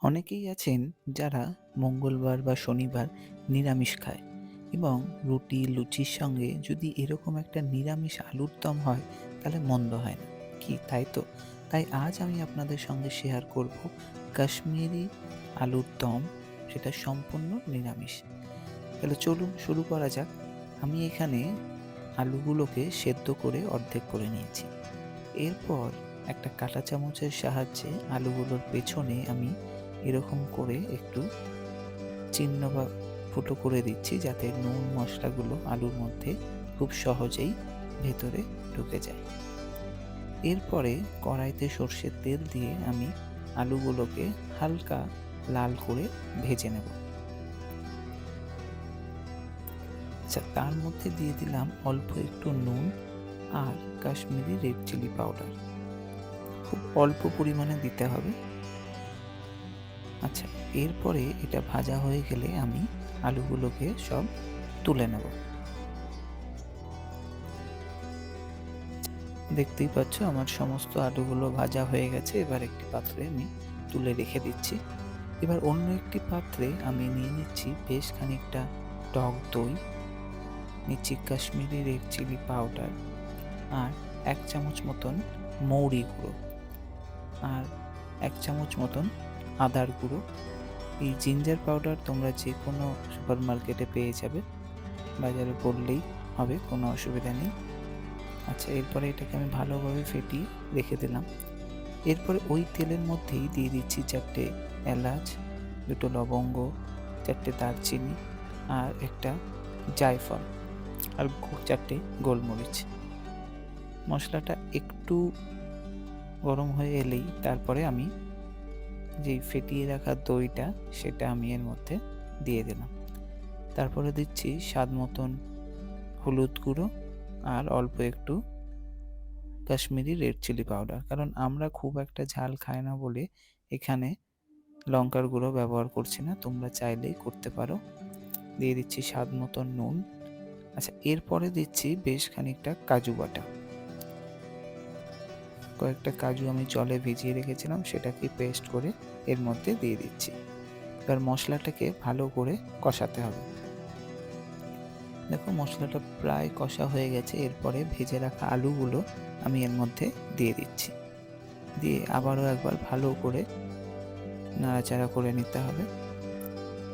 অনেকেই আছেন যারা মঙ্গলবার বা শনিবার নিরামিষ খায় এবং রুটি লুচির সঙ্গে যদি এরকম একটা নিরামিষ আলুর দম হয় তাহলে মন্দ হয় না। কি তাই তো? তাই আজ আমি আপনাদের সঙ্গে শেয়ার করব কাশ্মীরি আলুর দম, সেটা সম্পূর্ণ নিরামিষ। তাহলে চলুন শুরু করা যাক। আমি এখানে আলুগুলোকে সেদ্ধ করে অর্ধেক করে নিয়েছি। এরপর একটা কাঁটা চামচের সাহায্যে আলুগুলোর পেছনে আমি এরকম করে একটু চিহ্ন বা ফুটো করে দিচ্ছি, যাতে নুন মশলাগুলো আলুর মধ্যে খুব সহজেই ভেতরে ঢুকে যায়। এরপরে কড়াইতে সর্ষের তেল দিয়ে আমি আলুগুলোকে হালকা লাল করে ভেজে নেব। আচ্ছা, তার মধ্যে দিয়ে দিলাম অল্প একটু নুন আর কাশ্মীরি রেড চিলি পাউডার। খুব অল্প পরিমাণে দিতে হবে। আচ্ছা, এরপরে এটা ভাজা হয়ে গেলে আমি আলুগুলোকে সব তুলে নেব। দেখতেই পাচ্ছ আমার সমস্ত আলুগুলো ভাজা হয়ে গেছে। এবার একটি পাত্রে আমি তুলে রেখে দিচ্ছি। এবার অন্য একটি পাত্রে আমি নিয়ে নিচ্ছি বেশ খানিকটা টক দই, নিচ্ছি কাশ্মীরি রেড চিলি পাউডার আর ১ চামচ মতন মৌরি গুঁড়ো আর ১ চামচ মতন আদার গুঁড়ো। এই জিঞ্জার পাউডার তোমরা যে কোনো সুপার মার্কেটে পেয়ে যাবে, বাজারে বললেই হবে, কোনো অসুবিধা নেই। আচ্ছা, এরপরে এটাকে আমি ভালোভাবে ফেটিয়ে রেখে দিলাম। এরপরে ওই তেলের মধ্যেই দিয়ে দিচ্ছি ৪টে এলাচ, ২টো লবঙ্গ, ৪টে দারচিনি আর একটা জায়ফল আর ৪টে গোলমরিচ। মশলাটা একটু গরম হয়ে এলেই তারপরে আমি যেই ফেটিয়ে রাখা দইটা সেটা আমি এর মধ্যে দিয়ে দিলাম। তারপরে দিচ্ছি স্বাদ মতন হলুদ গুঁড়ো আর অল্প একটু কাশ্মীরি রেড চিলি পাউডার। কারণ আমরা খুব একটা ঝাল খাই না বলে এখানে লঙ্কার গুঁড়ো ব্যবহার করছি না, তোমরা চাইলেই করতে পারো। দিয়ে দিচ্ছি স্বাদ মতন নুন। আচ্ছা, এরপরে দিচ্ছি বেশ খানিকটা কাজু বাটা। কয়েকটা কাজু আমি জলে ভিজিয়ে রেখেছিলাম, সেটাকে পেস্ট করে এর মধ্যে দিয়ে দিচ্ছি। এবার মশলাটাকে ভালো করে কষাতে হবে। দেখো মশলাটা প্রায় কষা হয়ে গেছে। এরপরে ভেজে রাখা আলুগুলো আমি এর মধ্যে দিয়ে দিচ্ছি। দিয়ে আবারও একবার ভালো করে নাড়াচাড়া করে নিতে হবে।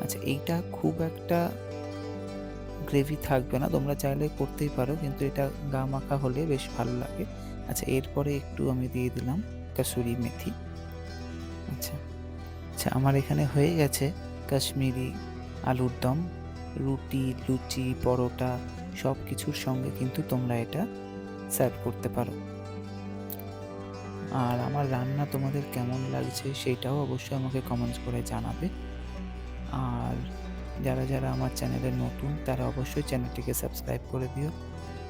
আচ্ছা, এইটা খুব একটা গ্রেভি থাকবে না, তোমরা চাইলে করতেই পারো, কিন্তু এটা গা মাখা হলে বেশ ভালো লাগে। আচ্ছা, এরপরে একটু আমি দিয়ে দিলাম কাসুরি মেথি। আচ্ছা আচ্ছা, আমার এখানে হয়ে গেছে কাশ্মীরি আলুর দম। রুটি লুচি পরোটা সব কিছুর সঙ্গে কিন্তু তোমরা এটা সার্ভ করতে পারো। আর আমার রান্না তোমাদের কেমন লাগছে সেটাও অবশ্যই আমাকে কমেন্টস করে জানাবে। আর যারা যারা আমার চ্যানেলে নতুন তারা অবশ্যই চ্যানেলটিকে সাবস্ক্রাইব করে দিও।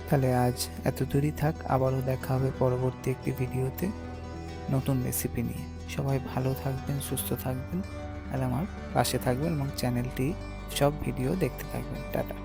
তাহলে আজ এতদূরই থাক, আবারও দেখা হবে পরবর্তী একটি ভিডিওতে নতুন রেসিপি নিয়ে। সবাই ভালো থাকবেন, সুস্থ থাকবেন আর আমার পাশে থাকবেন এবং চ্যানেলটি সব ভিডিও দেখতে থাকবেন। টাটা।